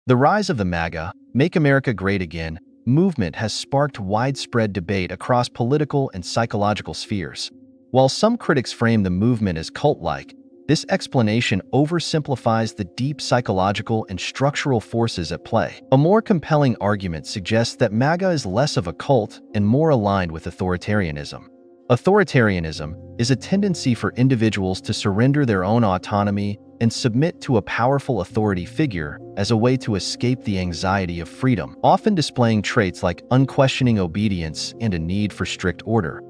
The rise of the MAGA, Make America Great Again, movement has sparked widespread debate across political and psychological spheres. While some critics frame the movement as cult-like, this explanation oversimplifies the deep psychological and structural forces at play. A more compelling argument suggests that MAGA is less of a cult and more aligned with authoritarianism. Authoritarianism is a tendency for individuals to surrender their own autonomy and submit to a powerful authority figure as a way to escape the anxiety of freedom, often displaying traits like unquestioning obedience and a need for strict order.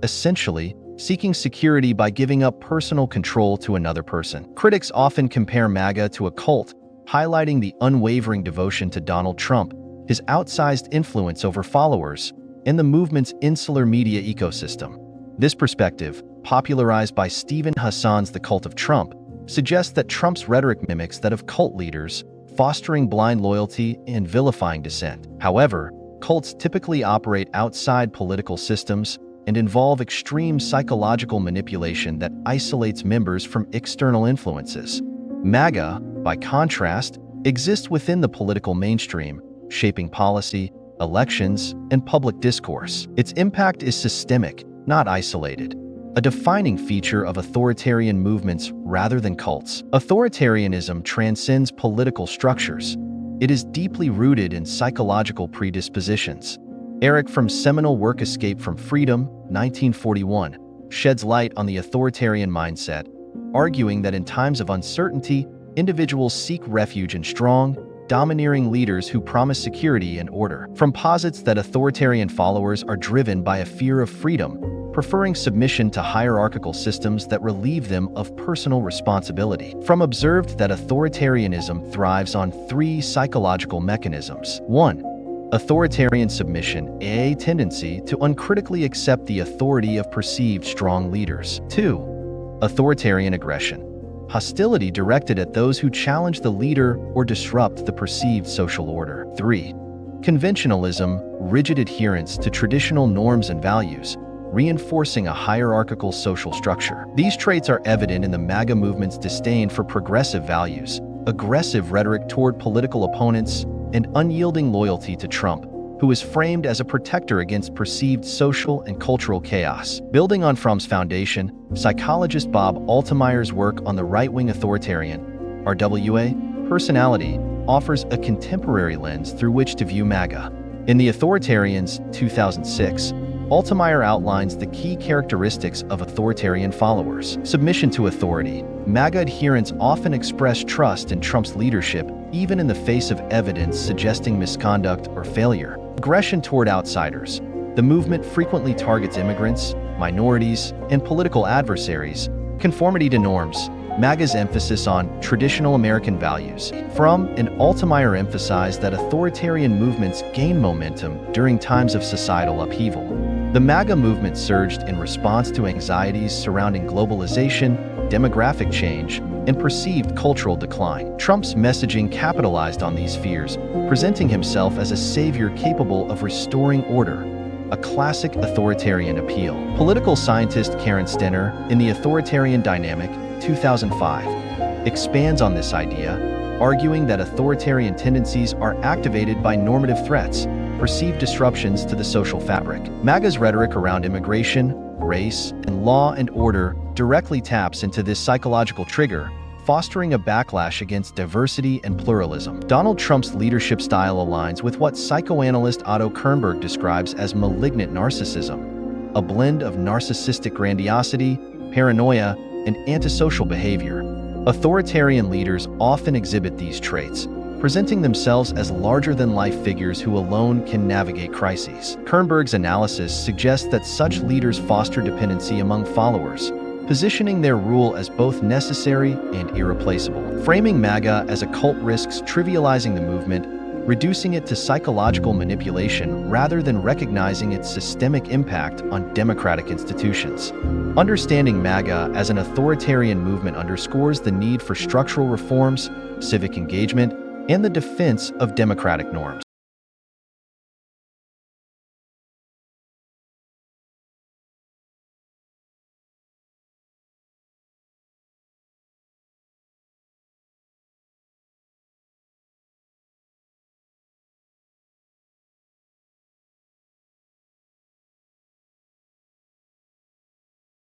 Essentially, seeking security by giving up personal control to another person. Critics often compare MAGA to a cult, highlighting the unwavering devotion to Donald Trump, his outsized influence over followers, and the movement's insular media ecosystem. This perspective, popularized by Stephen Hassan's The Cult of Trump, suggests that Trump's rhetoric mimics that of cult leaders, fostering blind loyalty and vilifying dissent. However, cults typically operate outside political systems and involve extreme psychological manipulation that isolates members from external influences. MAGA, by contrast, exists within the political mainstream, shaping policy, elections, and public discourse. Its impact is systemic, not isolated, a defining feature of authoritarian movements rather than cults. Authoritarianism transcends political structures. It is deeply rooted in psychological predispositions. Eric Fromm's seminal work Escape from Freedom, 1941, sheds light on the authoritarian mindset, arguing that in times of uncertainty, individuals seek refuge in strong, domineering leaders who promise security and order. Fromm posits that authoritarian followers are driven by a fear of freedom, preferring submission to hierarchical systems that relieve them of personal responsibility. Fromm observed that authoritarianism thrives on three psychological mechanisms. 1. Authoritarian submission, a tendency to uncritically accept the authority of perceived strong leaders. 2. Authoritarian aggression, hostility directed at those who challenge the leader or disrupt the perceived social order. 3. Conventionalism, rigid adherence to traditional norms and values, reinforcing a hierarchical social structure. These traits are evident in the MAGA movement's disdain for progressive values, aggressive rhetoric toward political opponents, and unyielding loyalty to Trump, who is framed as a protector against perceived social and cultural chaos. Building on Fromm's foundation, psychologist Bob Altemeyer's work on the right-wing authoritarian, RWA, personality, offers a contemporary lens through which to view MAGA. In The Authoritarians, 2006, Altemeyer outlines the key characteristics of authoritarian followers. Submission to authority. MAGA adherents often express trust in Trump's leadership, even in the face of evidence suggesting misconduct or failure. Aggression toward outsiders. The movement frequently targets immigrants, minorities, and political adversaries. Conformity to norms. MAGA's emphasis on traditional American values. Fromm and Altemeyer emphasize that authoritarian movements gain momentum during times of societal upheaval. The MAGA movement surged in response to anxieties surrounding globalization, demographic change, and perceived cultural decline. Trump's messaging capitalized on these fears, presenting himself as a savior capable of restoring order, a classic authoritarian appeal. Political scientist Karen Stenner, in The Authoritarian Dynamic, 2005, expands on this idea, arguing that authoritarian tendencies are activated by normative threats, perceived disruptions to the social fabric. MAGA's rhetoric around immigration, race, and law and order directly taps into this psychological trigger, fostering a backlash against diversity and pluralism. Donald Trump's leadership style aligns with what psychoanalyst Otto Kernberg describes as malignant narcissism, a blend of narcissistic grandiosity, paranoia, and antisocial behavior. Authoritarian leaders often exhibit these traits, presenting themselves as larger-than-life figures who alone can navigate crises. Kernberg's analysis suggests that such leaders foster dependency among followers, positioning their rule as both necessary and irreplaceable. Framing MAGA as a cult risks trivializing the movement, reducing it to psychological manipulation rather than recognizing its systemic impact on democratic institutions. Understanding MAGA as an authoritarian movement underscores the need for structural reforms, civic engagement, and the defense of democratic norms.